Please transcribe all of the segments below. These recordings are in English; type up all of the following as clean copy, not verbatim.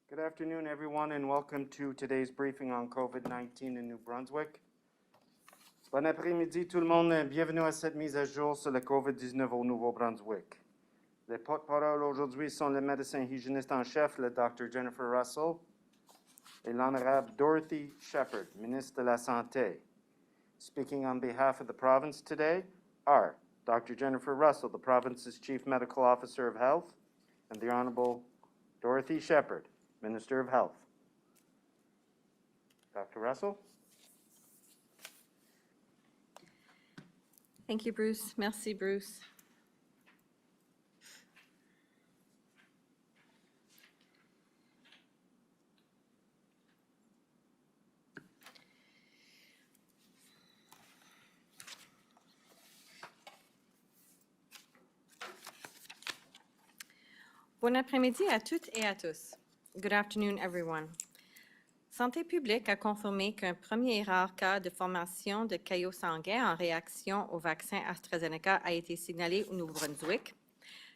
Good afternoon, everyone, and welcome to today's briefing on COVID-19 in New Brunswick. Bon après-midi, tout le monde. Bienvenue à cette mise à jour sur le COVID-19 au Nouveau-Brunswick. Les porte-paroles aujourd'hui sont le médecin hygiéniste en chef, le Dr. Jennifer Russell, et l'honorable Dorothy Shephard, ministre de la Santé. Speaking on behalf of the province today are Dr. Jennifer Russell, the province's Chief Medical Officer of Health, and the Honorable Dorothy Shephard, Minister of Health. Dr. Russell? Thank you, Bruce. Merci, Bruce. Bon après-midi à toutes et à tous. Good afternoon, everyone. Santé publique a confirmé qu'un premier rare cas de formation de caillots sanguins en réaction au vaccin AstraZeneca a été signalé au Nouveau-Brunswick.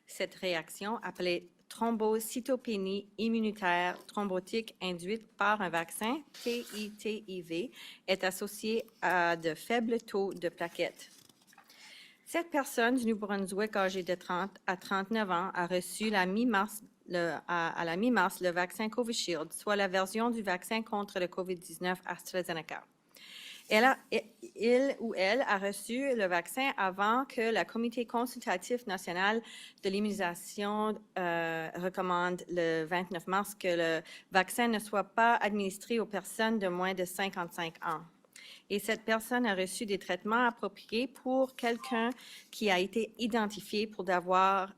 Cette réaction, appelée thrombocytopénie immunitaire thrombotique induite par un vaccin, TITIV, est associée à de faibles taux de plaquettes. Cette personne du Nouveau-Brunswick âgée de 30 à 39 ans a reçu à la mi-mars le vaccin Covishield, soit la version du vaccin contre le COVID-19 AstraZeneca. Il ou elle a reçu le vaccin avant que le Comité consultatif national de l'immunisation recommande le 29 mars que le vaccin ne soit pas administré aux personnes de moins de 55 ans. Et cette personne a reçu des traitements appropriés pour quelqu'un qui a été identifié d'avoir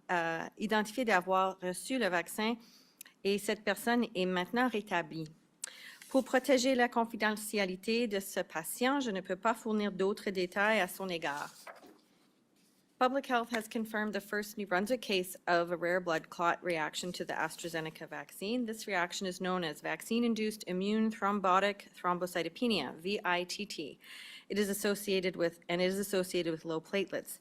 reçu le vaccin, et cette personne est maintenant rétablie. Pour protéger la confidentialité de ce patient, je ne peux pas fournir d'autres détails à son égard. Public Health has confirmed the first New Brunswick case of a rare blood clot reaction to the AstraZeneca vaccine. This reaction is known as vaccine-induced immune thrombotic thrombocytopenia, VITT. It is associated with low platelets.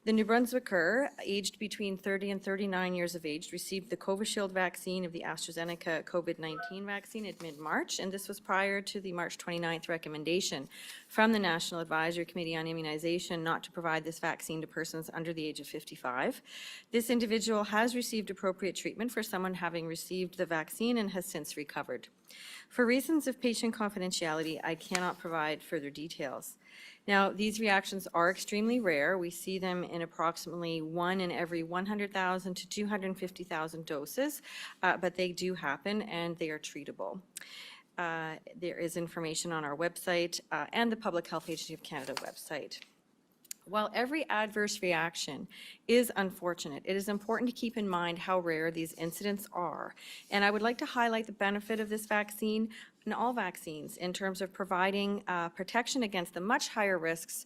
The New Brunswicker, aged between 30 and 39 years of age, received the Covishield vaccine of the AstraZeneca COVID-19 vaccine in mid-March, and this was prior to the March 29th recommendation from the National Advisory Committee on Immunization not to provide this vaccine to persons under the age of 55. This individual has received appropriate treatment for someone having received the vaccine and has since recovered. For reasons of patient confidentiality, I cannot provide further details. Now, these reactions are extremely rare. We see them in approximately 1 in every 100,000 to 250,000 doses, but they do happen and they are treatable. There is information on our website and the Public Health Agency of Canada website. While every adverse reaction is unfortunate, it is important to keep in mind how rare these incidents are. And I would like to highlight the benefit of this vaccine and all vaccines in terms of providing protection against the much higher risks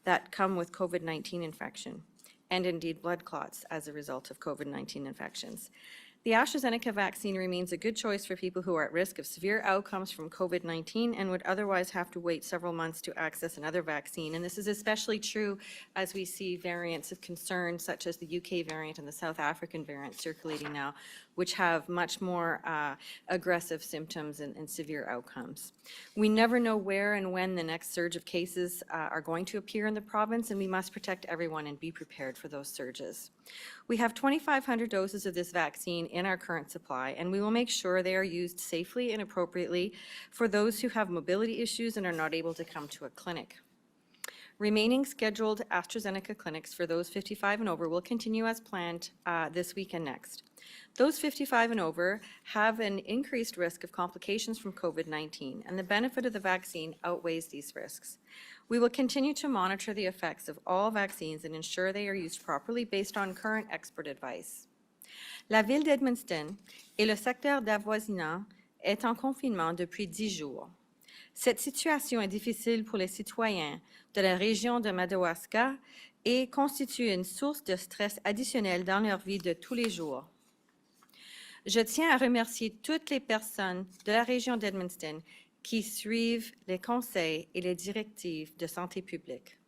that come with COVID-19 infection and indeed blood clots as a result of COVID-19 infections. The AstraZeneca vaccine remains a good choice for people who are at risk of severe outcomes from COVID-19 and would otherwise have to wait several months to access another vaccine. And this is especially true as we see variants of concern such as the UK variant and the South African variant circulating now, which have much more aggressive symptoms and severe outcomes. We never know where and when the next surge of cases are going to appear in the province, and we must protect everyone and be prepared for those surges. We have 2,500 doses of this vaccine in our current supply, and we will make sure they are used safely and appropriately for those who have mobility issues and are not able to come to a clinic. Remaining scheduled AstraZeneca clinics for those 55 and over will continue as planned this week and next. Those 55 and over have an increased risk of complications from COVID-19, and the benefit of the vaccine outweighs these risks. We will continue to monitor the effects of all vaccines and ensure they are used properly based on current expert advice. La ville d'Edmundston et le secteur d'avoisinant est en confinement depuis 10 jours. Cette situation est difficile pour les citoyens de la région de Madawaska et constitue une source de stress additionnel dans leur vie de tous les jours. Je tiens à remercier toutes les personnes de la région d'Edmundston qui suivent les conseils et les directives de santé publique.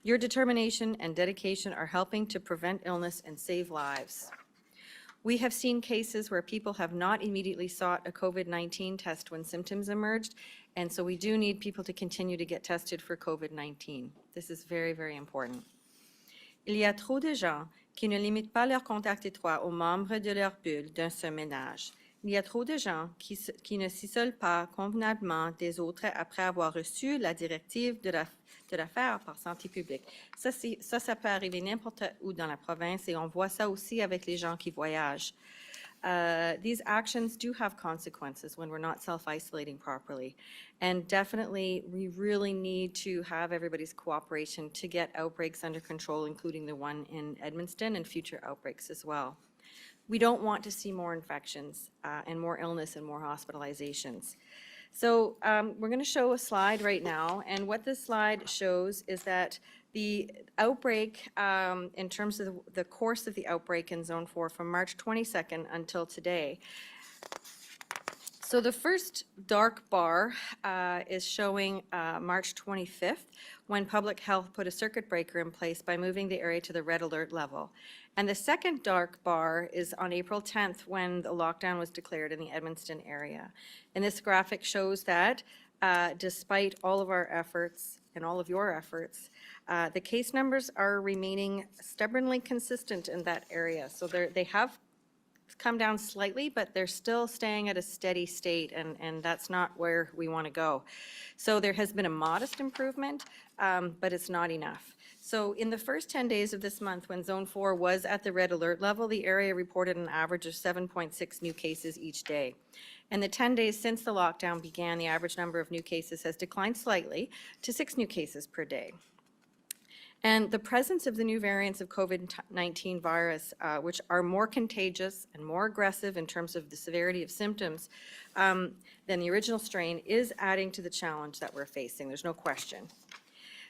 Your determination and dedication are helping to prevent illness and save lives. We have seen cases where people have not immediately sought a COVID-19 test when symptoms emerged, and so we do need people to continue to get tested for COVID-19. This is very, very important. Il y a trop de gens qui ne limitent pas leur contact étroit aux membres de leur bulle d'un seul ménage. Il y a trop de gens qui ne s'isolent pas convenablement des autres après avoir reçu la directive de la faire par santé publique. Ça peut arriver n'importe où dans la province et on voit ça aussi avec les gens qui voyagent. These actions do have consequences when we're not self-isolating properly. And definitely, we really need to have everybody's cooperation to get outbreaks under control, including the one in Edmundston and future outbreaks as well. We don't want to see more infections and more illness and more hospitalizations. So we're going to show a slide right now, and what this slide shows is that the outbreak, in terms of the course of the outbreak in Zone 4 from March 22nd until today. So the first dark bar is showing March 25th, when public health put a circuit breaker in place by moving the area to the red alert level. And the second dark bar is on April 10th, when the lockdown was declared in the Edmundston area. And this graphic shows that despite all of our efforts and all of your efforts, the case numbers are remaining stubbornly consistent in that area. So they have come down slightly, but they're still staying at a steady state, and that's not where we want to go. So there has been a modest improvement, but it's not enough. So in the first 10 days of this month, when Zone 4 was at the red alert level, the area reported an average of 7.6 new cases each day. And the 10 days since the lockdown began, the average number of new cases has declined slightly to 6 new cases per day. And the presence of the new variants of COVID-19 virus, which are more contagious and more aggressive in terms of the severity of symptoms than the original strain, is adding to the challenge that we're facing. There's no question.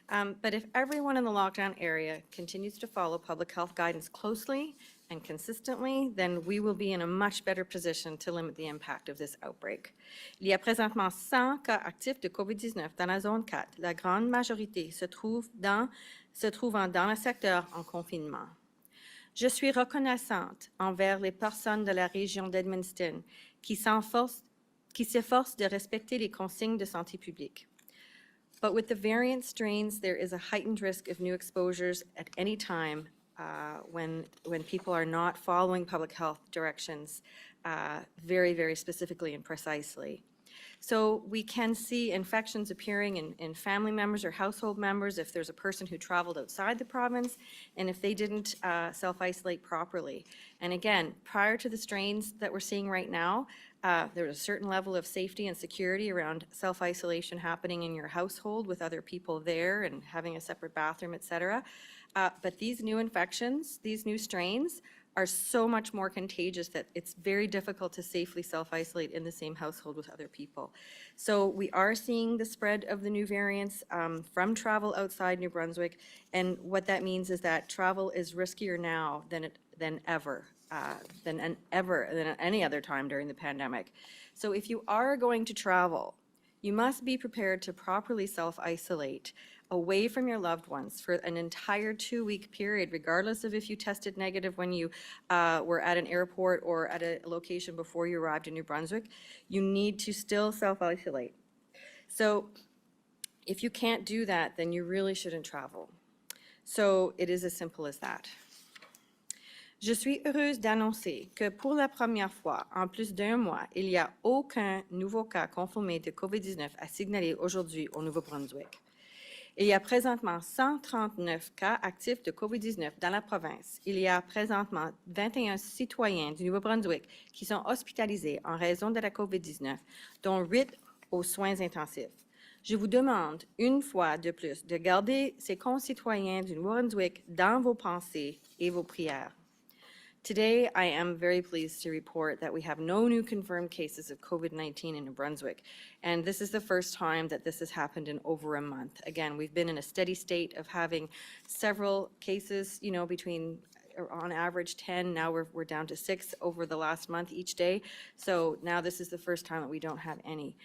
But if everyone in the lockdown area continues to follow public health guidance closely and consistently, then we will be in a much better position to limit the impact of this outbreak. Il y a présentement 100 cas actifs de COVID-19 dans la zone 4. La grande majorité se trouvant dans le secteur en confinement. Je suis reconnaissante envers les personnes de la région d'Edmundston qui s'efforcent de respecter les consignes de santé publique. But with the variant strains, there is a heightened risk of new exposures at any time when people are not following public health directions very, very specifically and precisely. So we can see infections appearing in family members or household members if there's a person who traveled outside the province and if they didn't self-isolate properly. And again, prior to the strains that we're seeing right now, there's a certain level of safety and security around self-isolation happening in your household with other people there and having a separate bathroom, et cetera. But these new infections, these new strains, are so much more contagious that it's very difficult to safely self-isolate in the same household with other people. So we are seeing the spread of the new variants from travel outside New Brunswick, and what that means is that travel is riskier now than any other time during the pandemic. So if you are going to travel, you must be prepared to properly self-isolate away from your loved ones for an entire 2-week period, regardless of if you tested negative when you were at an airport or at a location before you arrived in New Brunswick. You need to still self-isolate. So if you can't do that, then you really shouldn't travel. So it is as simple as that. Je suis heureuse d'annoncer que pour la première fois en plus d'1 mois, il n'y a aucun nouveau cas confirmé de COVID-19 à signaler aujourd'hui au Nouveau-Brunswick. Il y a présentement 139 cas actifs de COVID-19 dans la province. Il y a présentement 21 citoyens du Nouveau-Brunswick qui sont hospitalisés en raison de la COVID-19, dont 8 aux soins intensifs. Je vous demande une fois de plus de garder ces concitoyens du Nouveau-Brunswick dans vos pensées et vos prières. Today, I am very pleased to report that we have no new confirmed cases of COVID-19 in New Brunswick, and this is the first time that this has happened in over a month. Again, we've been in a steady state of having several cases, between on average 10, now we're down to 6 over the last month each day, so now this is the first time that we don't have any.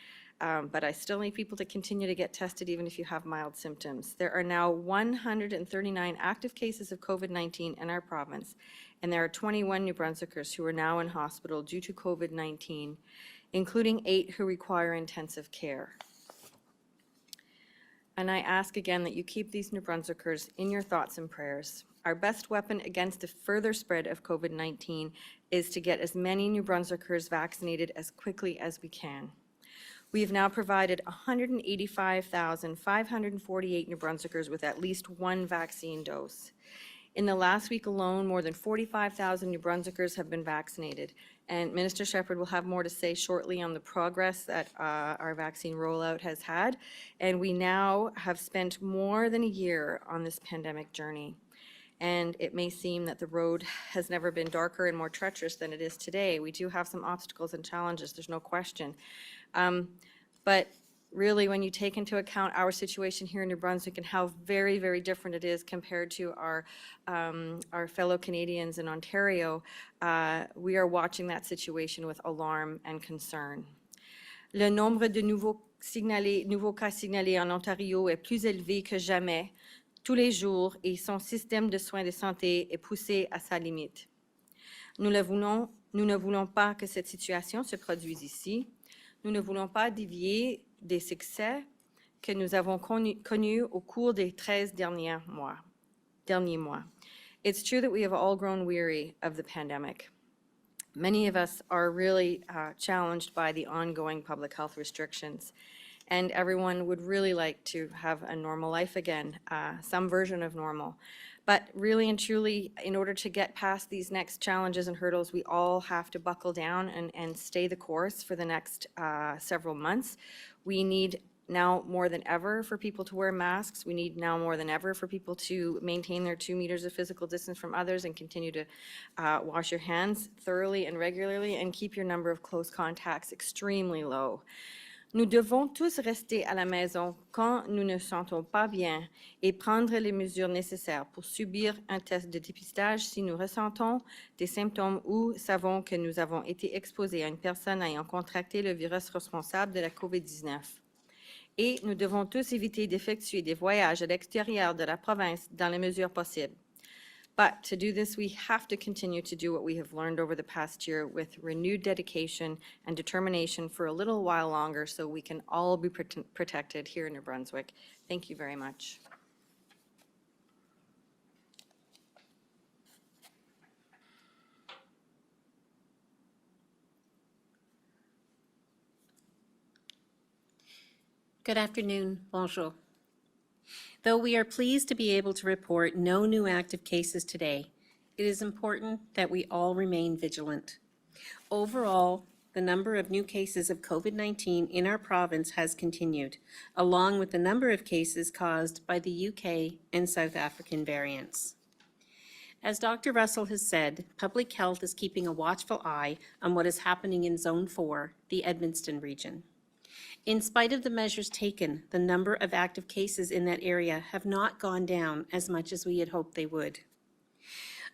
But I still need people to continue to get tested even if you have mild symptoms. There are now 139 active cases of COVID-19 in our province, and there are 21 New Brunswickers who are now in hospital due to COVID-19, including 8 who require intensive care. And I ask again that you keep these New Brunswickers in your thoughts and prayers. Our best weapon against the further spread of COVID-19 is to get as many New Brunswickers vaccinated as quickly as we can. We have now provided 185,548 New Brunswickers with at least 1 vaccine dose. In the last week alone, more than 45,000 New Brunswickers have been vaccinated. And Minister Shephard will have more to say shortly on the progress that our vaccine rollout has had. And we now have spent more than a year on this pandemic journey. And it may seem that the road has never been darker and more treacherous than it is today. We do have some obstacles and challenges, there's no question. But really, when you take into account our situation here in New Brunswick and how very, very different it is compared to our fellow Canadians in Ontario, we are watching that situation with alarm and concern. Le nombre de nouveaux cas signalés en Ontario est plus élevé que jamais tous les jours et son système de soins de santé est poussé à sa limite. Nous ne voulons pas que cette situation se produise ici. Nous ne voulons pas dévier des succès que nous avons connus au cours des 13 derniers mois. It's true that we have all grown weary of the pandemic. Many of us are really challenged by the ongoing public health restrictions, and everyone would really like to have a normal life again, some version of normal. But really and truly, in order to get past these next challenges and hurdles, we all have to buckle down and stay the course for the next several months. We need now more than ever for people to wear masks. We need now more than ever for people to maintain their 2 meters of physical distance from others and continue to wash your hands thoroughly and regularly and keep your number of close contacts extremely low. Nous devons tous rester à la maison quand nous ne sentons pas bien et prendre les mesures nécessaires pour subir un test de dépistage si nous ressentons des symptômes ou savons que nous avons été exposés à une personne ayant contracté le virus responsable de la COVID-19. Et nous devons tous éviter d'effectuer des voyages à l'extérieur de la province dans les mesures possibles. But to do this, we have to continue to do what we have learned over the past year with renewed dedication and determination for a little while longer so we can all be protected here in New Brunswick. Thank you very much. Good afternoon. Bonjour. Though we are pleased to be able to report no new active cases today, it is important that we all remain vigilant. Overall, the number of new cases of COVID-19 in our province has continued, along with the number of cases caused by the UK and South African variants. As Dr. Russell has said, public health is keeping a watchful eye on what is happening in Zone 4, the Edmundston region. In spite of the measures taken, the number of active cases in that area have not gone down as much as we had hoped they would.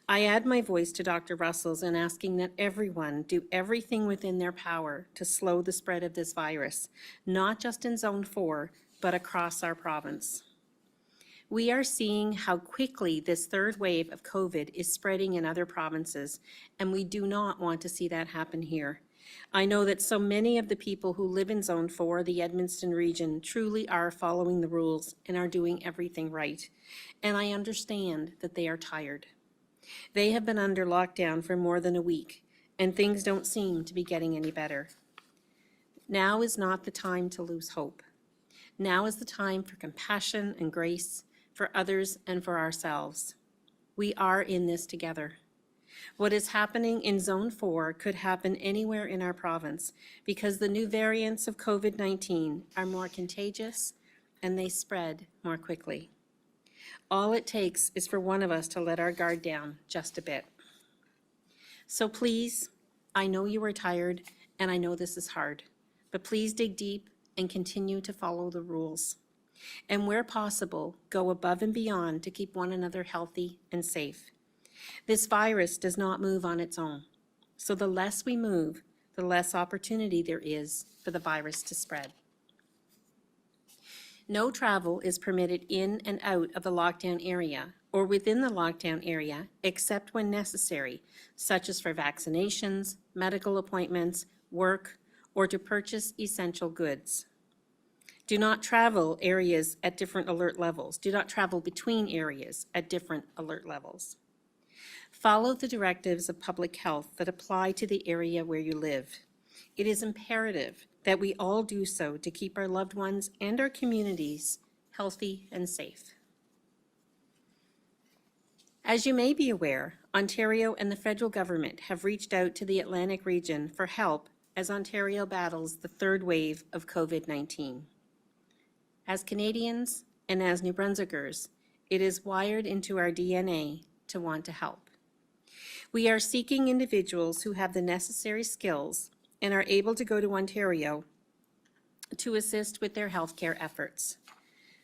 I add my voice to Dr. Russell's in asking that everyone do everything within their power to slow the spread of this virus, not just in Zone 4, but across our province. We are seeing how quickly this third wave of COVID is spreading in other provinces, and we do not want to see that happen here. I know that so many of the people who live in Zone 4, the Edmundston region, truly are following the rules and are doing everything right. And I understand that they are tired. They have been under lockdown for more than a week, and things don't seem to be getting any better. Now is not the time to lose hope. Now is the time for compassion and grace for others and for ourselves. We are in this together. What is happening in Zone 4 could happen anywhere in our province because the new variants of COVID-19 are more contagious and they spread more quickly. All it takes is for one of us to let our guard down just a bit. So please, I know you are tired and I know this is hard, but please dig deep and continue to follow the rules. And where possible, go above and beyond to keep one another healthy and safe. This virus does not move on its own, so the less we move, the less opportunity there is for the virus to spread. No travel is permitted in and out of the lockdown area or within the lockdown area except when necessary, such as for vaccinations, medical appointments, work, or to purchase essential goods. Do not travel areas at different alert levels. Do not travel between areas at different alert levels. Follow the directives of public health that apply to the area where you live. It is imperative that we all do so to keep our loved ones and our communities healthy and safe. As you may be aware, Ontario and the federal government have reached out to the Atlantic region for help as Ontario battles the third wave of COVID-19. As Canadians and as New Brunswickers, it is wired into our DNA to want to help. We are seeking individuals who have the necessary skills and are able to go to Ontario to assist with their healthcare efforts.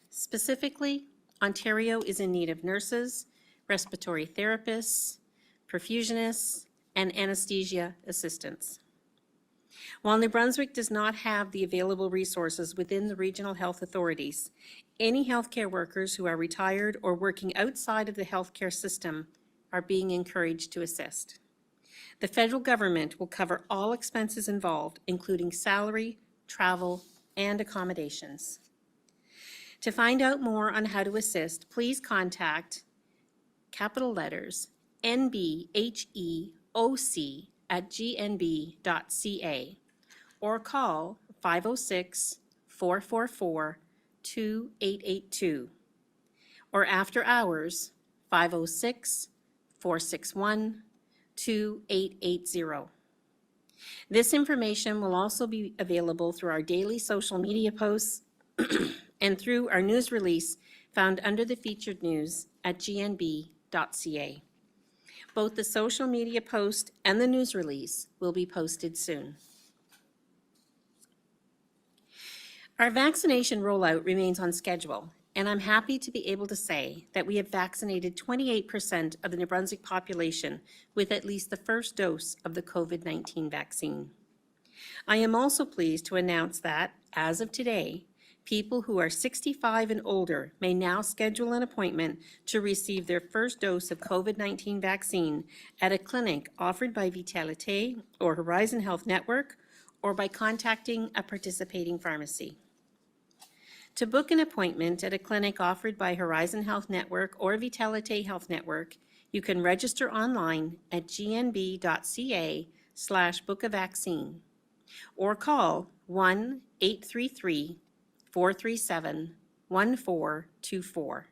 Specifically, Ontario is in need of nurses, respiratory therapists, perfusionists, and anesthesia assistants. While New Brunswick does not have the available resources within the regional health authorities, any healthcare workers who are retired or working outside of the healthcare system are being encouraged to assist. The federal government will cover all expenses involved, including salary, travel, and accommodations. To find out more on how to assist, please contact, capital letters, nbheoc@gnb.ca or call 506-444-2882 or after hours 506-461-2880. This information will also be available through our daily social media posts and through our news release found under the featured news at gnb.ca. Both the social media post and the news release will be posted soon. Our vaccination rollout remains on schedule, and I'm happy to be able to say that we have vaccinated 28% of the New Brunswick population with at least the first dose of the COVID-19 vaccine. I am also pleased to announce that, as of today, people who are 65 and older may now schedule an appointment to receive their first dose of COVID-19 vaccine at a clinic offered by Vitalité or Horizon Health Network or by contacting a participating pharmacy. To book an appointment at a clinic offered by Horizon Health Network or Vitalité Health Network, you can register online at gnb.ca/bookavaccine or call 1-833-437-1424.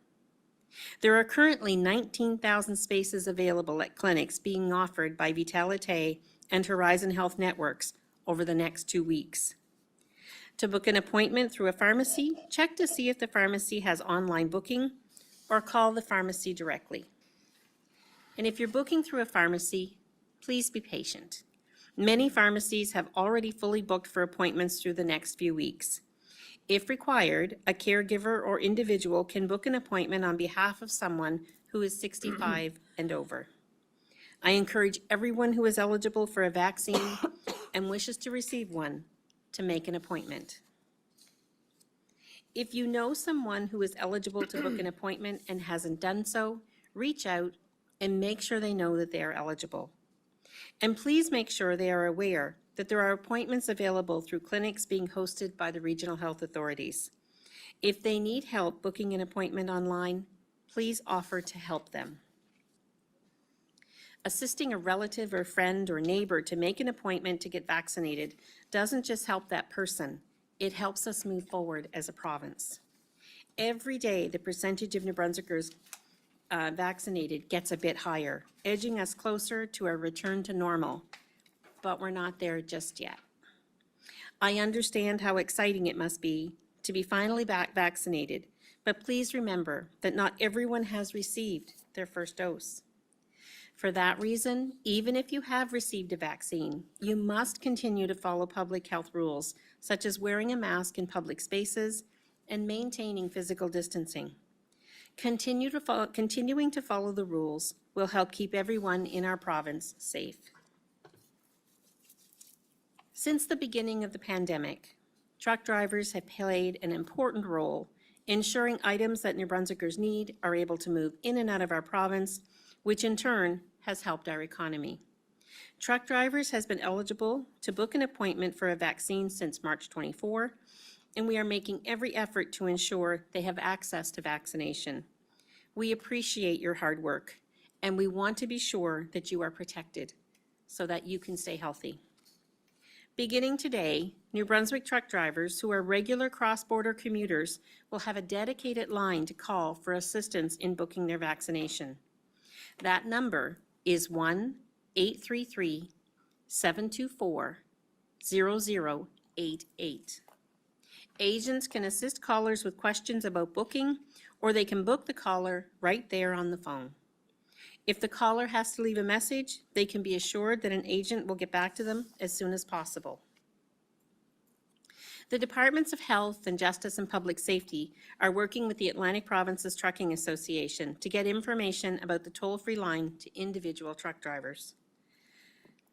There are currently 19,000 spaces available at clinics being offered by Vitalité and Horizon Health Networks over the next 2 weeks. To book an appointment through a pharmacy, check to see if the pharmacy has online booking or call the pharmacy directly. And if you're booking through a pharmacy, please be patient. Many pharmacies have already fully booked for appointments through the next few weeks. If required, a caregiver or individual can book an appointment on behalf of someone who is 65 and over. I encourage everyone who is eligible for a vaccine and wishes to receive one to make an appointment. If you know someone who is eligible to book an appointment and hasn't done so, reach out and make sure they know that they are eligible. And please make sure they are aware that there are appointments available through clinics being hosted by the regional health authorities. If they need help booking an appointment online, please offer to help them. Assisting a relative or friend or neighbor to make an appointment to get vaccinated doesn't just help that person, it helps us move forward as a province. Every day, the percentage of New Brunswickers vaccinated gets a bit higher, edging us closer to a return to normal, but we're not there just yet. I understand how exciting it must be to be finally back vaccinated, but please remember that not everyone has received their first dose. For that reason, even if you have received a vaccine, you must continue to follow public health rules, such as wearing a mask in public spaces and maintaining physical distancing. Continuing to follow the rules will help keep everyone in our province safe. Since the beginning of the pandemic, truck drivers have played an important role ensuring items that New Brunswickers need are able to move in and out of our province, which in turn has helped our economy. Truck drivers has been eligible to book an appointment for a vaccine since March 24, and we are making every effort to ensure they have access to vaccination. We appreciate your hard work, and we want to be sure that you are protected so that you can stay healthy. Beginning today, New Brunswick truck drivers who are regular cross-border commuters will have a dedicated line to call for assistance in booking their vaccination. That number is 1-833-724-0088. Agents can assist callers with questions about booking, or they can book the caller right there on the phone. If the caller has to leave a message, they can be assured that an agent will get back to them as soon as possible. The Departments of Health and Justice and Public Safety are working with the Atlantic Provinces Trucking Association to get information about the toll-free line to individual truck drivers.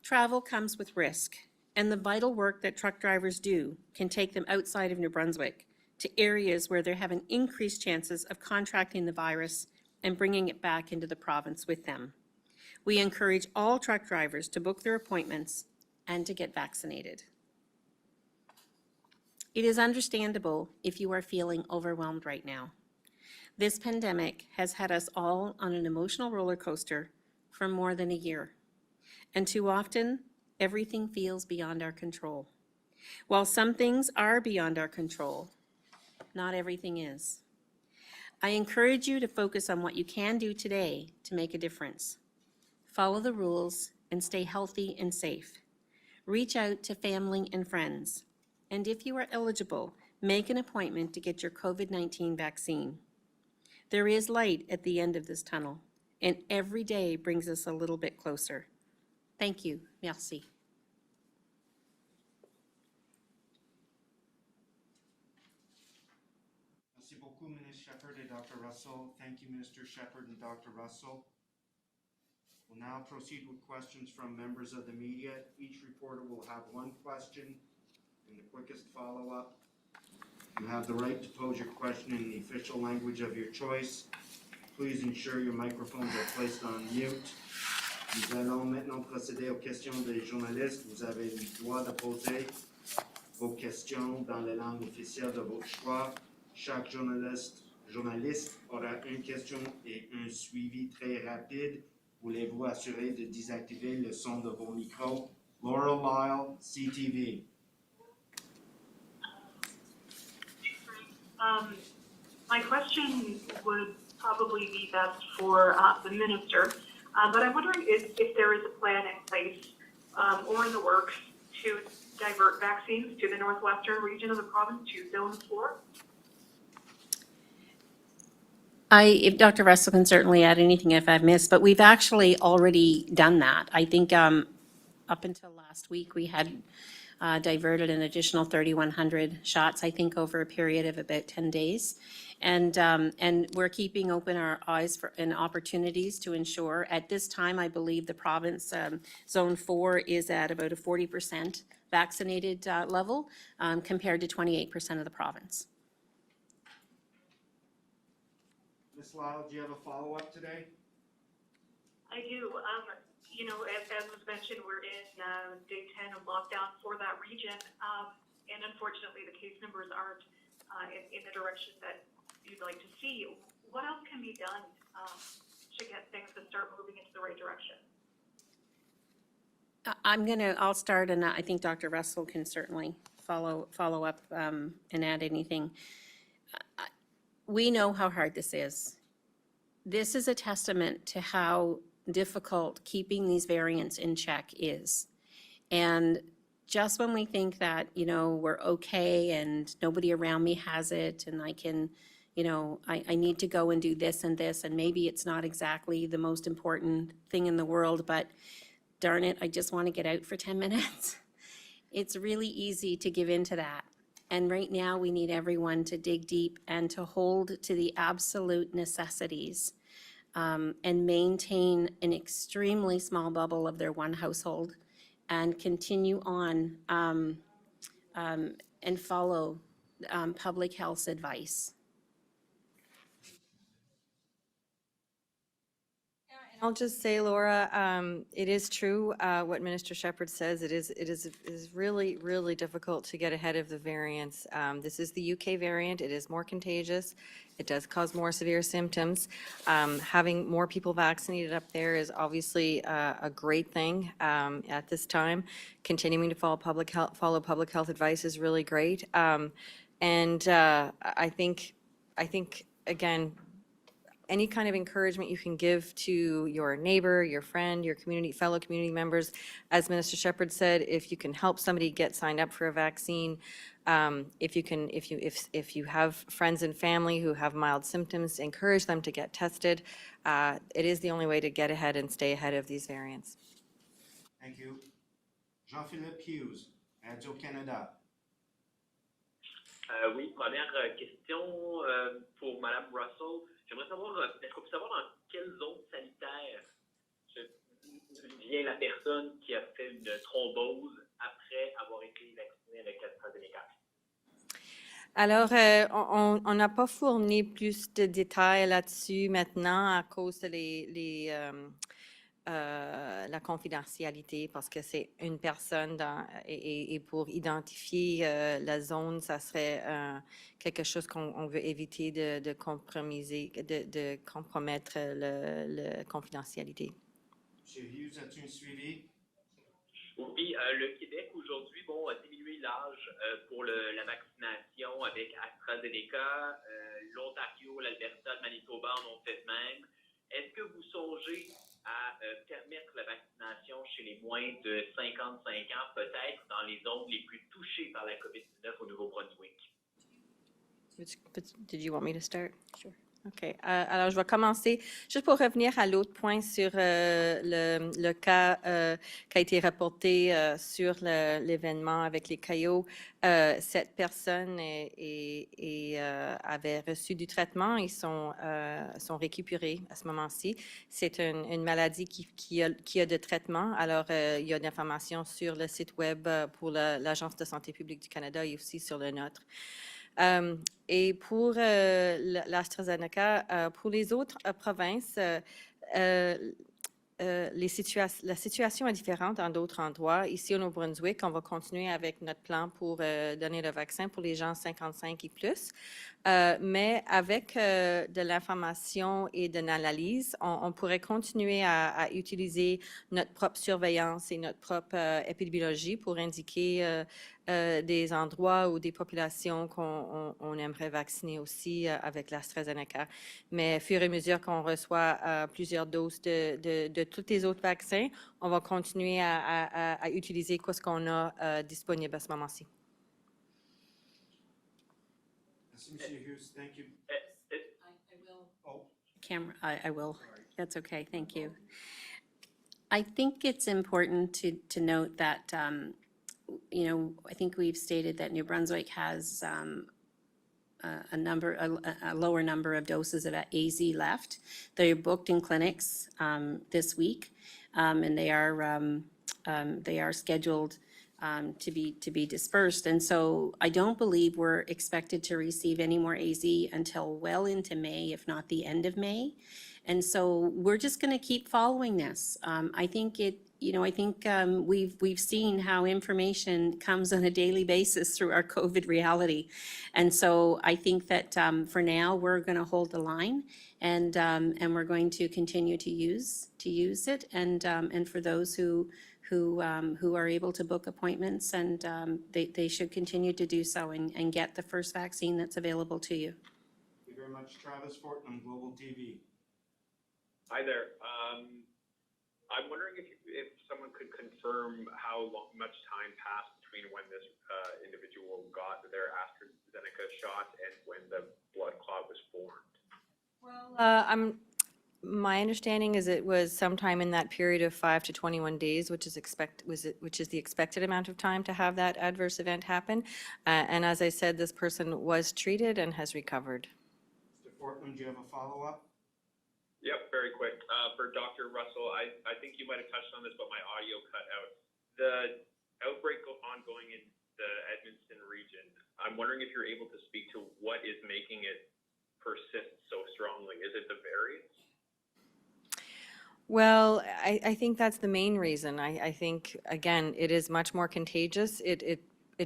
Travel comes with risk, and the vital work that truck drivers do can take them outside of New Brunswick to areas where they have an increased chances of contracting the virus and bringing it back into the province with them. We encourage all truck drivers to book their appointments and to get vaccinated. It is understandable if you are feeling overwhelmed right now. This pandemic has had us all on an emotional roller coaster for more than a year, and too often, everything feels beyond our control. While some things are beyond our control, not everything is. I encourage you to focus on what you can do today to make a difference. Follow the rules and stay healthy and safe. Reach out to family and friends. And if you are eligible, make an appointment to get your COVID-19 vaccine. There is light at the end of this tunnel, and every day brings us a little bit closer. Thank you. Merci. Merci beaucoup, Minister Shephard and Dr. Russell. Thank you, Minister Shephard and Dr. Russell. We'll now proceed with questions from members of the media. Each reporter will have one question and the quickest follow-up. You have the right to pose your question in the official language of your choice. Please ensure your microphones are placed on mute. Nous allons maintenant procéder aux questions des journalistes. Vous avez le droit de poser vos questions dans la langue officielle de votre choix. Chaque journaliste aura une question et un suivi très rapide. Voulez-vous assurer de désactiver le son de vos micros? Laurel Lyle, CTV. My question would probably be best for the minister, but I'm wondering if there is a plan in place or in the works to divert vaccines to the northwestern region of the province, to Zone 4? If Dr. Russell can certainly add anything if I've missed, but we've actually already done that. I think up until last week, we had diverted an additional 3,100 shots, I think, over a period of about 10 days. And we're keeping open our eyes for and opportunities to ensure. At this time, I believe the province, Zone 4, is at about a 40% vaccinated level compared to 28% of the province. Ms. Lyle, do you have a follow-up today? I do. You know, as was mentioned, we're in day 10 of lockdown for that region, and unfortunately the case numbers aren't in the direction that you'd like to see. What else can be done to get things to start moving into the right direction? I'll start, and I think Dr. Russell can certainly follow up and add anything. We know how hard this is. This is a testament to how difficult keeping these variants in check is. And just when we think that, you know, we're okay and nobody around me has it and I can, you know, I need to go and do this and this, and maybe it's not exactly the most important thing in the world, but darn it, I just want to get out for 10 minutes. It's really easy to give in to that. And right now we need everyone to dig deep and to hold to the absolute necessities and maintain an extremely small bubble of their one household and continue on and follow public health's advice. I'll just say, Laura, it is true what Minister Shephard says. It is really, really difficult to get ahead of the variants. This is the UK variant. It is more contagious. It does cause more severe symptoms. Having more people vaccinated up there is obviously a great thing at this time. Continuing to follow public health advice is really great. And I think again, any kind of encouragement you can give to your neighbor, your friend, your fellow community members. As Minister Shephard said, if you can help somebody get signed up for a vaccine, if you have friends and family who have mild symptoms, encourage them to get tested. It is the only way to get ahead and stay ahead of these variants. Thank you. Jean-Philippe Hughes, Radio-Canada. Oui, première question pour Madame Russell. J'aimerais savoir, est-ce qu'on peut savoir dans quelle zone sanitaire vient la personne qui a fait une thrombose après avoir été vaccinée avec l'AstraZeneca? Alors, on n'a pas fourni plus de détails là-dessus maintenant à cause de la confidentialité, parce que c'est une personne et pour identifier la zone, ça serait quelque chose qu'on veut éviter de compromettre la confidentialité. M. Hughes, as-tu un suivi? Oui, le Québec aujourd'hui, a diminué l'âge pour la vaccination avec AstraZeneca. L'Ontario, l'Alberta, le Manitoba en ont fait de même. Est-ce que vous songez à permettre la vaccination chez les moins de 55 ans, peut-être dans les zones les plus touchées par la COVID-19 au Nouveau-Brunswick? Did you want me to start? Sure. OK. Alors, je vais commencer juste pour revenir à l'autre point sur le cas qui a été rapporté sur l'événement avec les caillots. Cette personne avait reçu du traitement. Ils sont récupérés à ce moment-ci. C'est une maladie qui a de traitement. Alors, il y a d'informations sur le site web pour l'Agence de santé publique du Canada et aussi sur le nôtre. Et pour l'AstraZeneca, pour les autres provinces, la situation est différente dans d'autres endroits. Ici au Nouveau-Brunswick, on va continuer avec notre plan pour donner le vaccin pour les gens 55 et plus. Mais avec de l'information et de l'analyse, on pourrait continuer à utiliser notre propre surveillance et notre propre épidémiologie pour indiquer des endroits ou des populations qu'on aimerait vacciner aussi avec l'AstraZeneca. Mais au fur et à mesure qu'on reçoit plusieurs doses de tous les autres vaccins, on va continuer à utiliser ce qu'on a disponible à ce moment-ci. Merci, M. Hughes. Thank you. I will. Oh. Camera, I will. That's okay. Thank you. I think it's important to note that, I think we've stated that New Brunswick has a lower number of doses of AZ left. They're booked in clinics this week, and they are scheduled to be dispersed. And so I don't believe we're expected to receive any more AZ until well into May, if not the end of May. And so we're just going to keep following this. I think we've seen how information comes on a daily basis through our COVID reality. And so I think that for now, we're going to hold the line and we're going to continue to use it. And for those who are able to book appointments, and they should continue to do so and get the first vaccine that's available to you. Thank you very much. Travis Fortnum, Global TV. Hi there. I'm wondering if someone could confirm how much time passed between when this individual got their AstraZeneca shot and when the blood clot was formed. Well, my understanding is it was sometime in that period of 5 to 21 days, which is the expected amount of time to have that adverse event happen. And as I said, this person was treated and has recovered. Mr. Fortnum, do you have a follow-up? Yep, very quick. For Dr. Russell, I think you might have touched on this, but my audio cut out. The outbreak ongoing in the Edmonton region, I'm wondering if you're able to speak to what is making it persist so strongly. Is it the variants? Well, I think that's the main reason. I think, again, it is much more contagious. It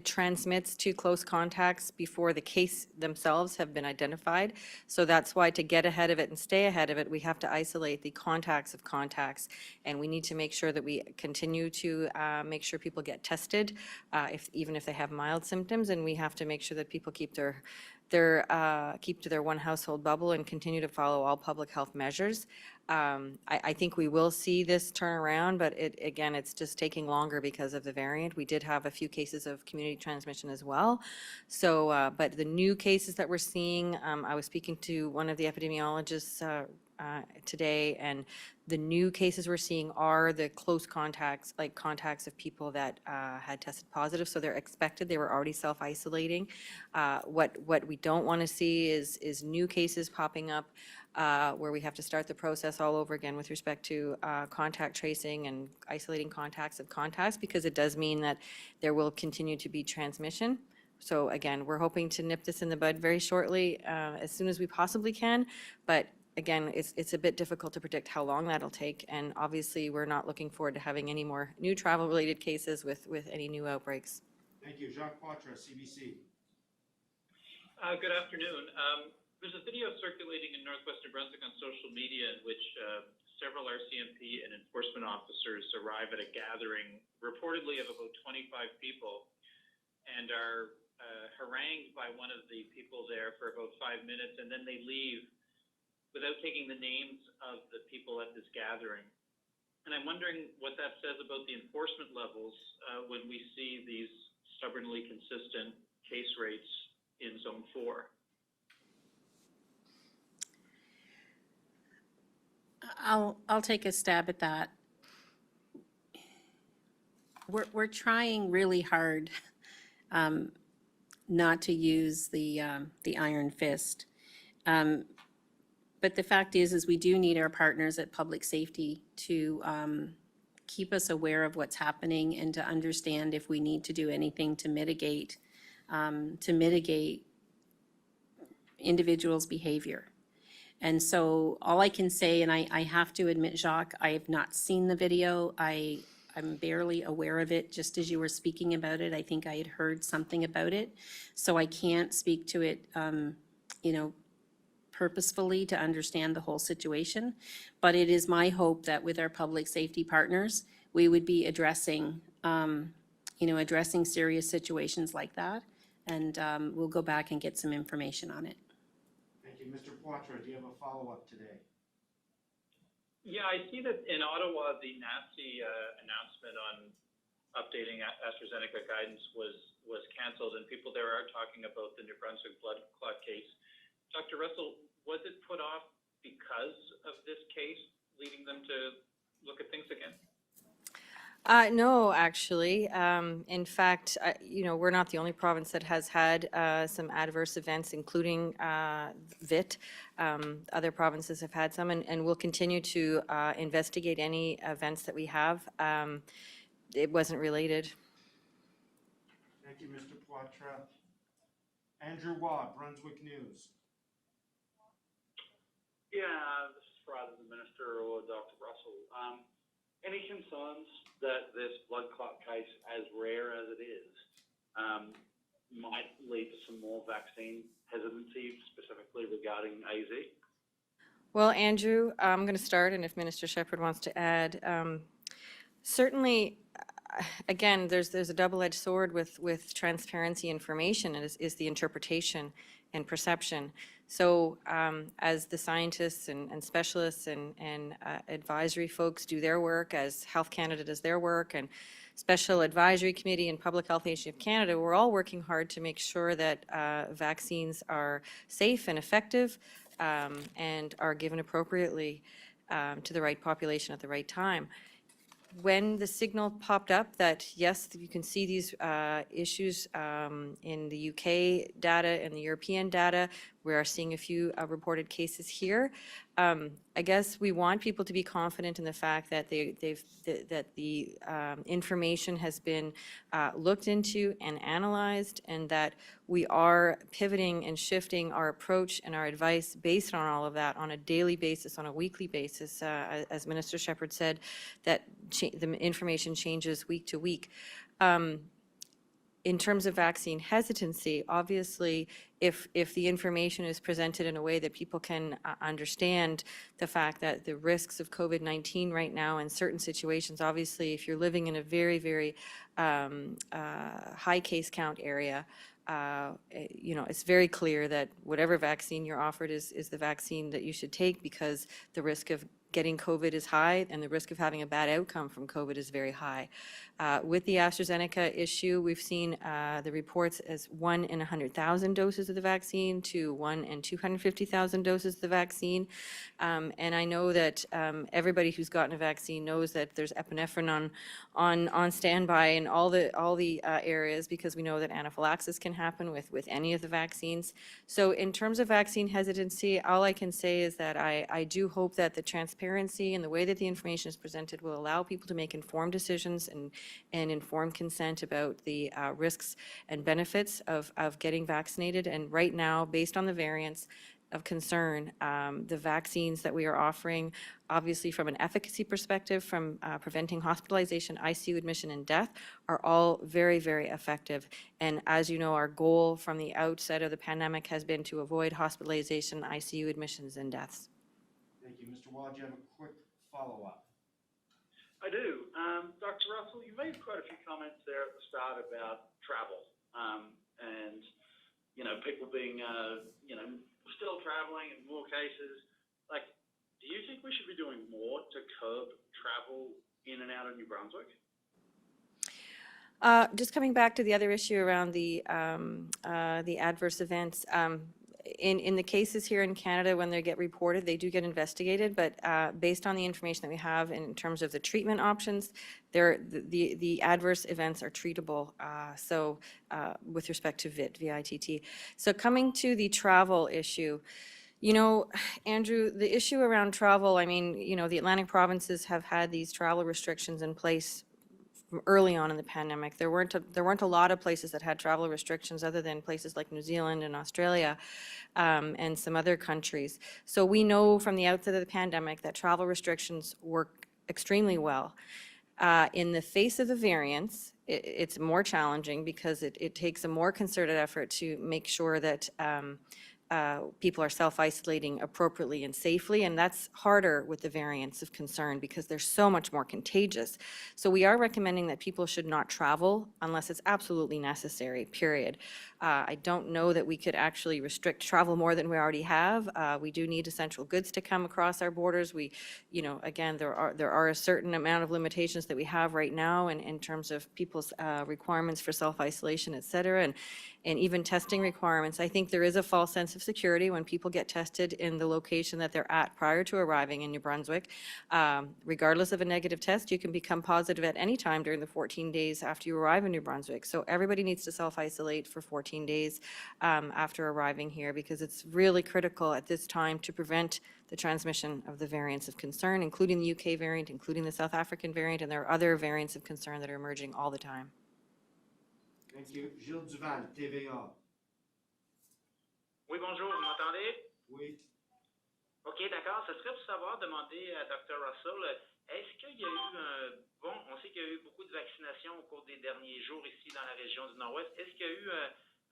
transmits to close contacts before the case themselves have been identified. So that's why, to get ahead of it and stay ahead of it, we have to isolate the contacts of contacts. And we need to make sure that we continue to make sure people get tested, even if they have mild symptoms. And we have to make sure that people keep keep to their one household bubble and continue to follow all public health measures. I think we will see this turn around, but again, it's just taking longer because of the variant. We did have a few cases of community transmission as well. So, but the new cases that we're seeing, I was speaking to one of the epidemiologists today, and the new cases we're seeing are the close contacts, like contacts of people that had tested positive. So they're expected, they were already self-isolating. What we don't want to see is new cases popping up where we have to start the process all over again with respect to contact tracing and isolating contacts of contacts, because it does mean that there will continue to be transmission. So again, we're hoping to nip this in the bud very shortly, as soon as we possibly can. But again, it's a bit difficult to predict how long that'll take. And obviously, we're not looking forward to having any more new travel-related cases with any new outbreaks. Thank you. Jacques Poitras, CBC. Good afternoon. There's a video circulating in northwestern Brunswick on social media in which several RCMP and enforcement officers arrive at a gathering reportedly of about 25 people and are harangued by one of the people there for about 5 minutes, and then they leave without taking the names of the people at this gathering. And I'm wondering what that says about the enforcement levels when we see these stubbornly consistent case rates in Zone 4. I'll take a stab at that. We're trying really hard not to use the iron fist. But the fact is we do need our partners at public safety to keep us aware of what's happening and to understand if we need to do anything to mitigate individuals' behavior. And so all I can say, and I have to admit, Jacques, I have not seen the video. I'm barely aware of it. Just as you were speaking about it, I think I had heard something about it. So I can't speak to it, purposefully to understand the whole situation. But it is my hope that with our public safety partners, we would be addressing serious situations like that. And we'll go back and get some information on it. Thank you. Mr. Poitras, do you have a follow-up today? Yeah, I see that in Ottawa, the NACI announcement on updating AstraZeneca guidance was canceled, and people there are talking about the New Brunswick blood clot case. Dr. Russell, was it put off because of this case, leading them to look at things again? No, actually. In fact, we're not the only province that has had some adverse events, including VIT. Other provinces have had some, and we'll continue to investigate any events that we have. It wasn't related. Thank you, Mr. Poitras. Andrew Waugh, Brunswick News. Yeah, this is for either the Minister or Dr. Russell. Any concerns that this blood clot case, as rare as it is, might lead to some more vaccine hesitancy, specifically regarding AZ? Well, Andrew, I'm going to start, and if Minister Shephard wants to add, certainly, again, there's a double-edged sword with transparency information, and is the interpretation and perception. So as the scientists and specialists and advisory folks do their work, as Health Canada does their work, and Special Advisory Committee and Public Health Agency of Canada, we're all working hard to make sure that vaccines are safe and effective and are given appropriately to the right population at the right time. When the signal popped up that, yes, you can see these issues in the UK data and the European data, We are seeing a few reported cases here. I guess we want people to be confident in the fact that that the information has been looked into and analyzed, and that we are pivoting and shifting our approach and our advice based on all of that on a daily basis, on a weekly basis. As Minister Shephard said, that the information changes week to week. In terms of vaccine hesitancy, obviously, if the information is presented in a way that people can understand the fact that the risks of COVID-19 right now in certain situations, obviously, if you're living in a very, very high case count area, it's very clear that whatever vaccine you're offered is the vaccine that you should take, because the risk of getting COVID is high and the risk of having a bad outcome from COVID is very high. With the AstraZeneca issue, we've seen the reports as 1 in 100,000 doses of the vaccine to 1 in 250,000 doses of the vaccine. And I know that everybody who's gotten a vaccine knows that there's epinephrine on standby in all the areas, because we know that anaphylaxis can happen with any of the vaccines. So in terms of vaccine hesitancy, all I can say is that I do hope that the transparency and the way that the information is presented will allow people to make informed decisions and informed consent about the risks and benefits of getting vaccinated. And right now, based on the variants of concern, the vaccines that we are offering, obviously from an efficacy perspective, from preventing hospitalization, ICU admission, and death, are all very, very effective. And as you know, our goal from the outset of the pandemic has been to avoid hospitalization, ICU admissions, and deaths. Thank you. Mr. Wall, do you have a quick follow-up? I do. Dr. Russell, you made quite a few comments there at the start about travel, and, people being, still traveling in more cases. Like, do you think we should be doing more to curb travel in and out of New Brunswick? Just coming back to the other issue around the adverse events, in the cases here in Canada, when they get reported, they do get investigated, but based on the information that we have in terms of the treatment options, the adverse events are treatable, so with respect to VITT. So coming to the travel issue, Andrew, the issue around travel, the Atlantic provinces have had these travel restrictions in place from early on in the pandemic. There weren't a lot of places that had travel restrictions other than places like New Zealand and Australia and some other countries. So we know from the outset of the pandemic that travel restrictions work extremely well. In the face of the variants, it's more challenging because it takes a more concerted effort to make sure that people are self-isolating appropriately and safely, and that's harder with the variants of concern because they're so much more contagious. So we are recommending that people should not travel unless it's absolutely necessary, period. I don't know that we could actually restrict travel more than we already have. We do need essential goods to come across our borders. Again, there are a certain amount of limitations that we have right now in terms of people's requirements for self-isolation, et cetera, and even testing requirements. I think there is a false sense of security when people get tested in the location that they're at prior to arriving in New Brunswick. Regardless of a negative test, you can become positive at any time during the 14 days after you arrive in New Brunswick. So everybody needs to self-isolate for 14 days after arriving here, because it's really critical at this time to prevent the transmission of the variants of concern, including the UK variant, including the South African variant, and there are other variants of concern that are emerging all the time. Thank you. Gilles Duval, TVA. Oui, bonjour, vous m'entendez? Oui. OK, d'accord. Ce serait pour savoir, demander à Dr. Russell, est-ce qu'il y a eu on sait qu'il y a eu beaucoup de vaccinations au cours des derniers jours ici dans la région du Nord-Ouest. Est-ce qu'il y a eu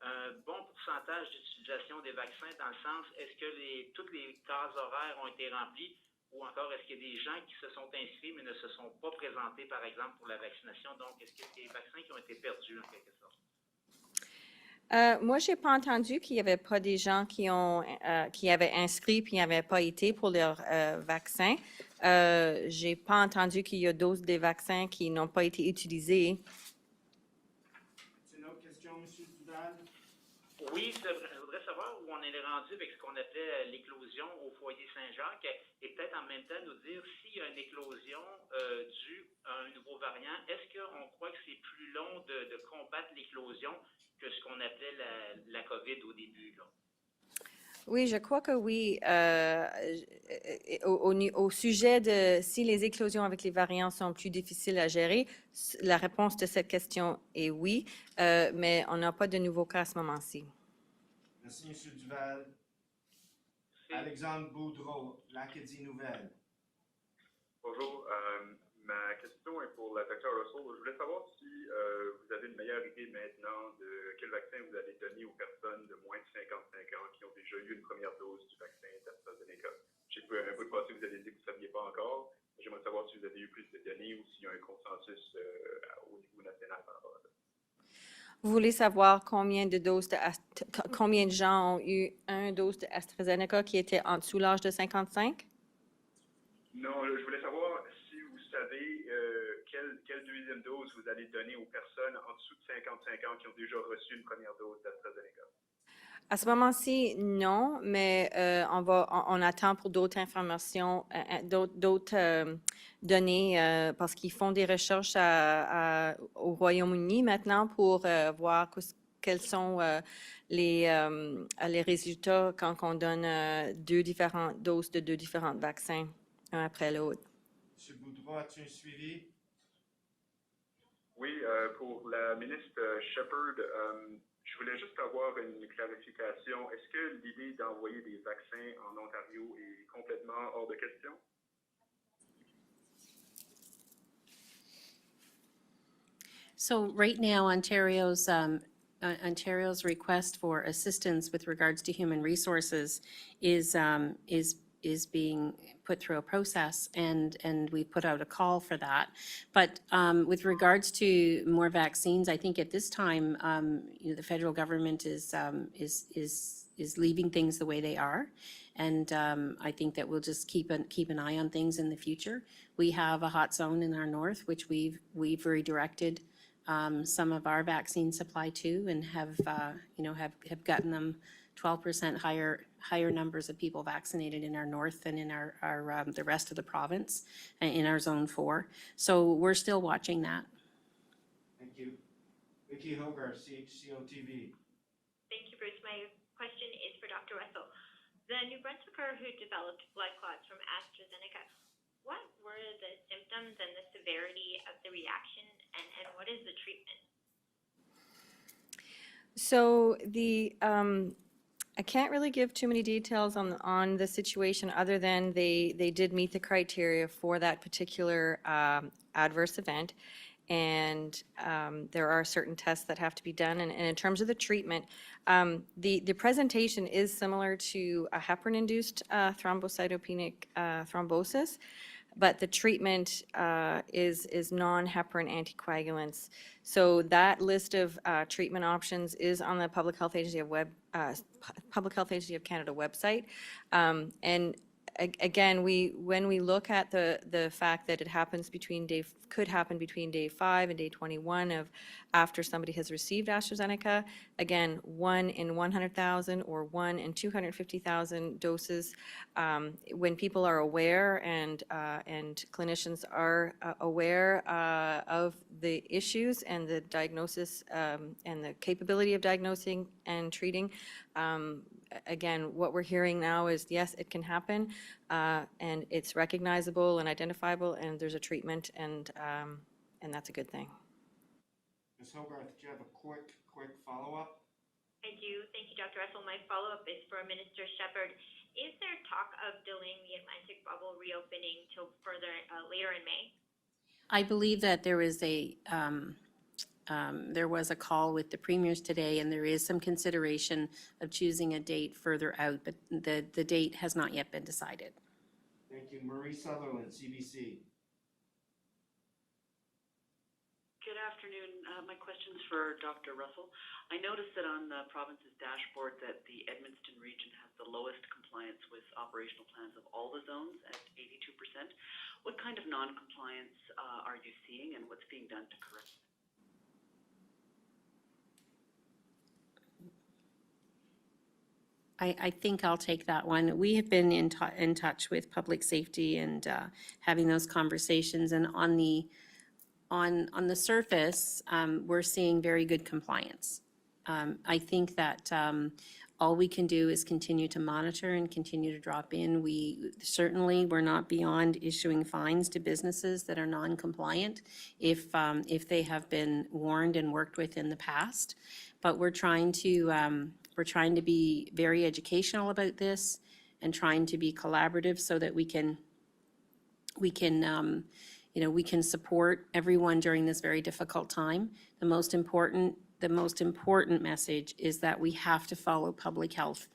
un bon pourcentage d'utilisation des vaccins, dans le sens, est-ce que toutes les cases horaires ont été remplies, ou encore est-ce qu'il y a des gens qui se sont inscrits mais ne se sont pas présentés, par exemple, pour la vaccination? Donc, est-ce qu'il y a des vaccins qui ont été perdus, en quelque sorte? Moi, je n'ai pas entendu qu'il n'y avait pas des gens qui avaient inscrit puis qui n'avaient pas été pour leur vaccin. Je n'ai pas entendu qu'il y a d'autres des vaccins qui n'ont pas été utilisés. C'est une autre question, M. Duval? Oui, je voudrais savoir où on est rendu avec ce qu'on appelait l'éclosion au foyer Saint-Jacques, et peut-être en même temps nous dire s'il y a une éclosion due à un nouveau variant. Est-ce qu'on croit que c'est plus long de combattre l'éclosion que ce qu'on appelait la COVID au début, là? Oui, je crois que oui. Au sujet de si les éclosions avec les variants sont plus difficiles à gérer, la réponse de cette question est oui, mais on n'a pas de nouveaux cas à ce moment-ci. Merci, M. Duval. Si. Alexandre Boudreau, l'Acadie Nouvelle. Bonjour, ma question est pour la Dr. Russell. Je voulais savoir si vous avez une meilleure idée maintenant de quel vaccin vous allez donner aux personnes de moins de 55 ans qui ont déjà eu une première dose du vaccin d'AstraZeneca. Je sais qu'un peu de passé, vous avez dit que vous ne saviez pas encore. J'aimerais savoir si vous avez eu plus de données ou s'il y a un consensus au niveau national par rapport à ça. Vous voulez savoir combien de combien de gens ont eu une dose de AstraZeneca qui était en dessous l'âge de 55? Non, je voulais savoir si vous savez quelle deuxième dose vous allez donner aux personnes en dessous de 55 ans qui ont déjà reçu une première dose d'AstraZeneca. À ce moment-ci, non, mais on attend pour d'autres informations, d'autres données, parce qu'ils font des recherches au Royaume-Uni maintenant pour voir quels sont les résultats quand on donne deux différentes doses de deux différents vaccins, un après l'autre. M. Boudreau, as-tu un suivi? Oui, pour la ministre Shephard, je voulais juste avoir une clarification. Est-ce que l'idée d'envoyer des vaccins en Ontario est complètement hors de question? So right now, Ontario's request for assistance with regards to human resources is being put through a process, and we put out a call for that. But with regards to more vaccines, I think at this time, the federal government is leaving things the way they are, and I think that we'll just keep an eye on things in the future. We have a hot zone in our north, which we've redirected some of our vaccine supply to, and have gotten them 12% higher numbers of people vaccinated in our north than in our the rest of the province, in our zone 4. So we're still watching that. Thank you. Vicky Hogarth, CHCO-TV. Thank you, Bruce. My question is for Dr. Russell. The New Brunswicker who developed blood clots from AstraZeneca, what were the symptoms and the severity of the reaction, and what is the treatment? So I can't really give too many details on the situation other than they did meet the criteria for that particular adverse event, and there are certain tests that have to be done. And in terms of the treatment, the presentation is similar to a heparin-induced thrombocytopenic thrombosis, but the treatment is non-heparin anticoagulants. So that list of treatment options is on the Public Health Agency of Canada website. And again, when we look at the fact that it could happen between day 5 and day 21 of after somebody has received AstraZeneca, again, 1 in 100,000 or 1 in 250,000 doses. When people are aware and clinicians are aware of the issues and the diagnosis and the capability of diagnosing and treating, again, what we're hearing now is, yes, it can happen, and it's recognizable and identifiable, and there's a treatment, and that's a good thing. Ms. Hogarth, do you have a quick follow-up? I do. Thank you, Dr. Russell. My follow-up is for Minister Shephard. Is there talk of delaying the Atlantic bubble reopening till further later in May? I believe that there was a call with the premiers today, and there is some consideration of choosing a date further out, but the date has not yet been decided. Thank you. Marie Sutherland, CBC. Good afternoon. My question's for Dr. Russell. I noticed that on the province's dashboard that the Edmundston region has the lowest compliance with operational plans of all the zones at 82%. What kind of non-compliance are you seeing, and what's being done to correct it? I think I'll take that one. We have been in touch with public safety and having those conversations, and on the surface, we're seeing very good compliance. I think that all we can do is continue to monitor and continue to drop in. We're not beyond issuing fines to businesses that are non-compliant if they have been warned and worked with in the past. But we're trying to be very educational about this and trying to be collaborative so that we can support everyone during this very difficult time. The most important message is that we have to follow public health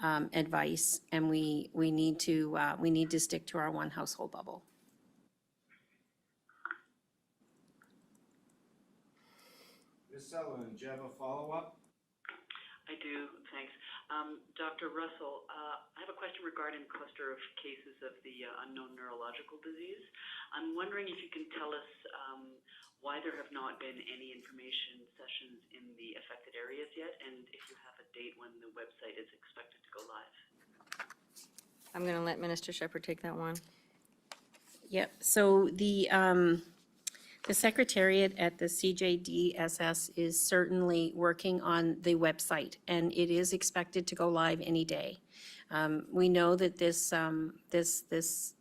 advice, and we need to stick to our one household bubble. Ms. Sullivan, do you have a follow-up? I do, thanks. Dr. Russell, I have a question regarding the cluster of cases of the unknown neurological disease. I'm wondering if you can tell us why there have not been any information sessions in the affected areas yet, and if you have a date when the website is expected to go live. I'm going to let Minister Shephard take that one. Yep, so the Secretariat at the CJDSS is certainly working on the website, and it is expected to go live any day. We know that this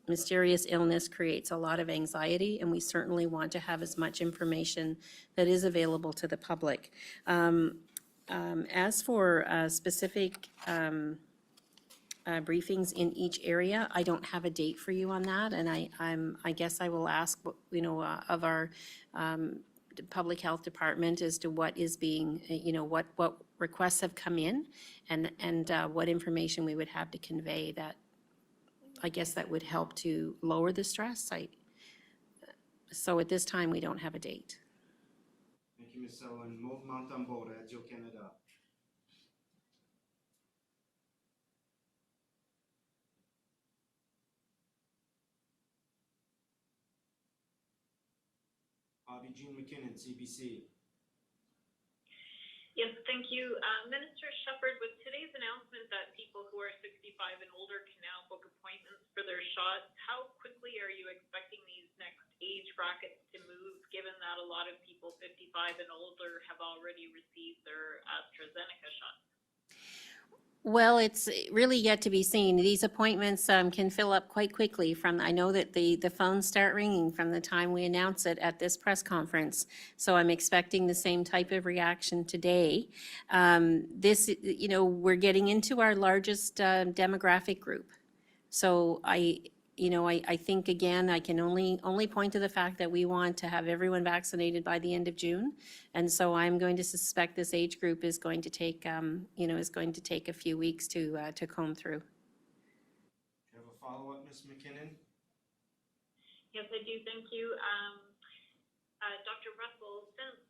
mysterious illness creates a lot of anxiety, and we certainly want to have as much information that is available to the public. As for specific briefings in each area, I don't have a date for you on that, and I guess I will ask, of our public health department as to what is being, what requests have come in, and what information we would have to convey that, I guess that would help to lower the stress. So at this time, we don't have a date. Thank you, Ms. Sullivan. Maud Montembeau, Radio-Canada. Bobby Jean McKinnon, CBC. Yes, thank you. Minister Shephard, with today's announcement that people who are 65 and older can now book appointments for their shots, how quickly are you expecting these next age brackets to move, given that a lot of people 55 and older have already received their AstraZeneca shots? Well, it's really yet to be seen. These appointments can fill up quite quickly. I know that the phones start ringing from the time we announce it at this press conference. So I'm expecting the same type of reaction today. We're getting into our largest demographic group. So I think, again, I can only point to the fact that we want to have everyone vaccinated by the end of June. And so I'm going to suspect this age group is going to take, a few weeks to comb through. Do you have a follow-up, Ms. McKinnon? Yes, I do. Thank you. Dr. Russell, since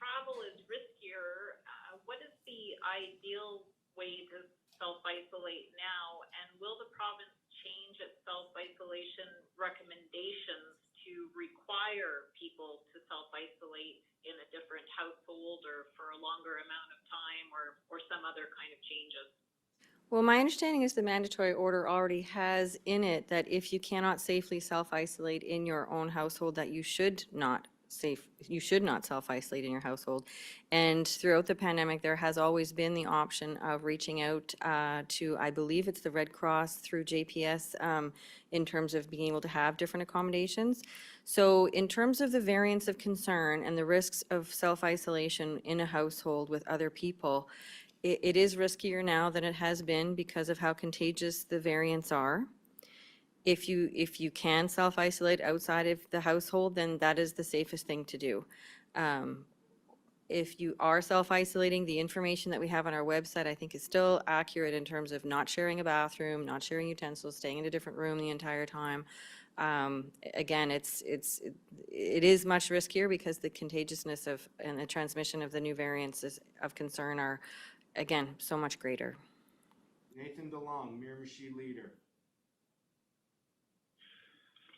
travel is riskier, what is the ideal way to self-isolate now? And will the province change its self-isolation recommendations to require people to self-isolate in a different household or for a longer amount of time or some other kind of changes? Well, my understanding is the mandatory order already has in it that if you cannot safely self-isolate in your own household, that you should not self-isolate in your household. And throughout the pandemic, there has always been the option of reaching out to, I believe it's the Red Cross through JPS, in terms of being able to have different accommodations. So in terms of the variants of concern and the risks of self-isolation in a household with other people, it is riskier now than it has been because of how contagious the variants are. If you can self-isolate outside of the household, then that is the safest thing to do. If you are self-isolating, the information that we have on our website, I think, is still accurate in terms of not sharing a bathroom, not sharing utensils, staying in a different room the entire time. Again, it is much riskier because the contagiousness and the transmission of the new variants of concern are, again, so much greater. Nathan DeLong, Miramichi Leader.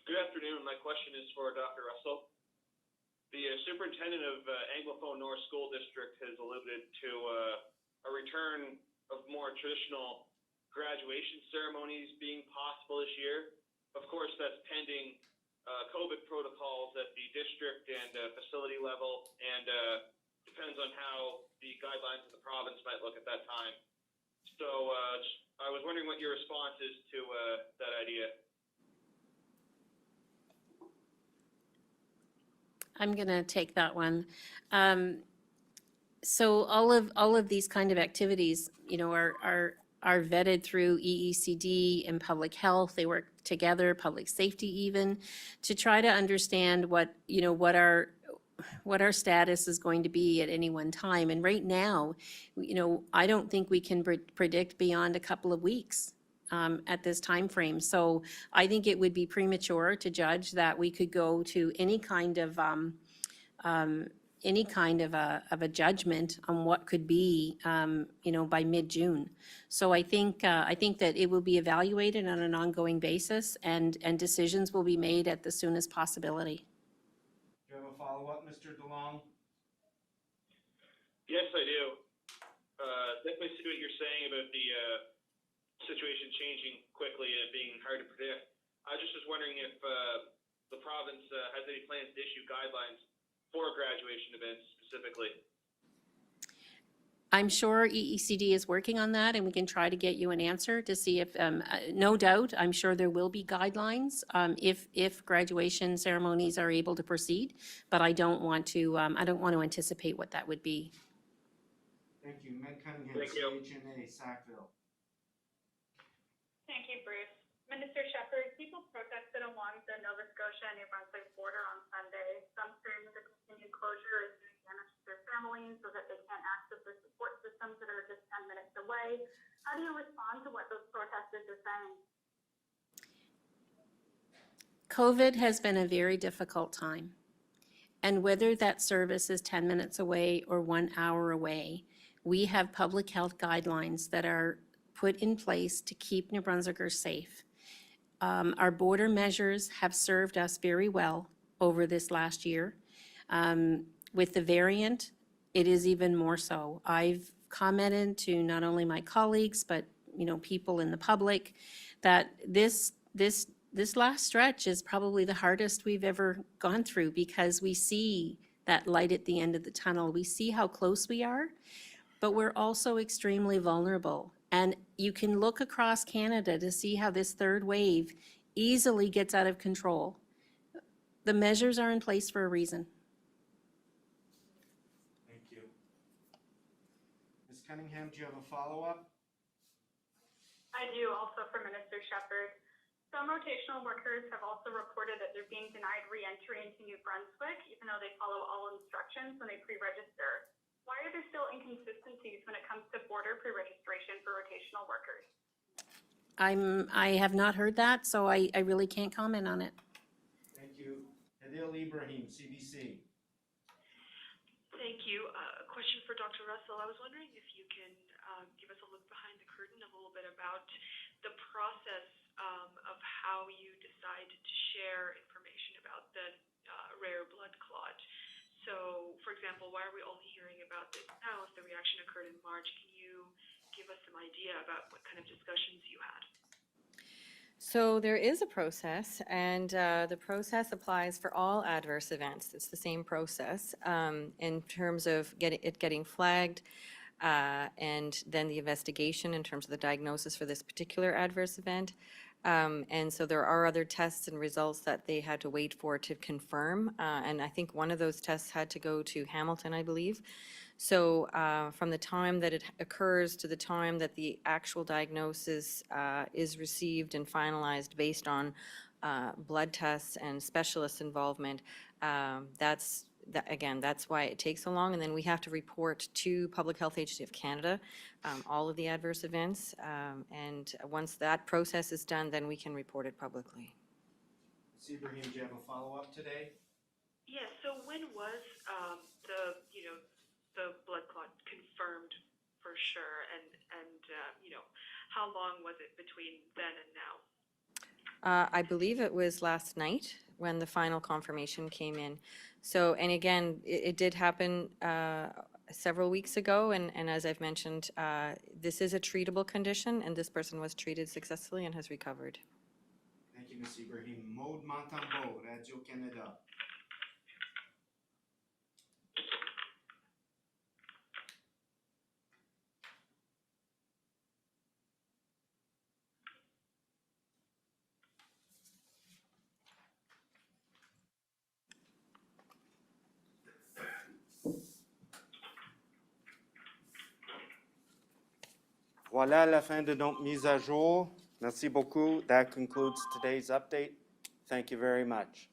Good afternoon. My question is for Dr. Russell. The superintendent of Anglophone North School District has alluded to a return of more traditional graduation ceremonies being possible this year. Of course, that's pending COVID protocols at the district and facility level, and depends on how the guidelines of the province might look at that time. So I was wondering what your response is to that idea. I'm going to take that one. So all of these kind of activities, you know, are vetted through EECD and public health. They work together, public safety even, to try to understand what, you know, what our status is going to be at any one time. And right now, you know, I don't think we can predict beyond a couple of weeks at this time frame. So I think it would be premature to judge that we could go to any kind of a judgment on what could be, you know, by mid-June. So I think that it will be evaluated on an ongoing basis, and decisions will be made at the soonest possibility. Do you have a follow-up, Mr. DeLong? Yes, I do. Definitely see what you're saying about the situation changing quickly and it being hard to predict. I just was wondering if the province has any plans to issue guidelines for graduation events specifically. I'm sure EECD is working on that, and we can try to get you an answer to see if, no doubt, I'm sure there will be guidelines if graduation ceremonies are able to proceed, but I don't want to anticipate what that would be. Thank you. Meg Cunningham, Thank you. CHNA, Sackville. Thank you, Bruce. Minister Shephard, people protested along the Nova Scotia and New Brunswick border on Sunday. Some saying the continued closure is doing damage to their families so that they can't access their support systems that are just 10 minutes away. How do you respond to what those protesters are saying? COVID has been a very difficult time. And whether that service is 10 minutes away or 1 hour away, we have public health guidelines that are put in place to keep New Brunswickers safe. Our border measures have served us very well over this last year. With the variant, it is even more so. I've commented to not only my colleagues, but, you know, people in the public, that this last stretch is probably the hardest we've ever gone through, because we see that light at the end of the tunnel. We see how close we are, but we're also extremely vulnerable. And you can look across Canada to see how this third wave easily gets out of control. The measures are in place for a reason. Thank you. Ms. Cunningham, do you have a follow-up? I do, also for Minister Shephard. Some rotational workers have also reported that they're being denied re-entry into New Brunswick, even though they follow all instructions when they pre-register. Why are there still inconsistencies when it comes to border pre-registration for rotational workers? I have not heard that, so I really can't comment on it. Thank you. Adil Ibrahim, CBC. Thank you. A question for Dr. Russell. I was wondering if you can give us a look behind the curtain a little bit about the process of how you decide to share information about the rare blood clot. So, for example, why are we only hearing about this now if the reaction occurred in March? Can you give us some idea about what kind of discussions you had? So there is a process, and the process applies for all adverse events. It's the same process in terms of getting flagged, and then the investigation in terms of the diagnosis for this particular adverse event. And so there are other tests and results that they had to wait for to confirm. And I think one of those tests had to go to Hamilton, I believe. So from the time that it occurs to the time that the actual diagnosis is received and finalized based on blood tests and specialist involvement, that's why it takes so long. And then we have to report to Public Health Agency of Canada all of the adverse events. And once that process is done, then we can report it publicly. Ms. Ibrahim, do you have a follow-up today? Yes. So when was the blood clot confirmed for sure, and how long was it between then and now? I believe it was last night when the final confirmation came in. So, and again, it did happen several weeks ago, and as I've mentioned, this is a treatable condition, and this person was treated successfully and has recovered. Thank you, Ms. Ibrahim. Maude Montembeau, Radio-Canada. Voilà la fin de notre mise à jour. Merci beaucoup. That concludes today's update. Thank you very much.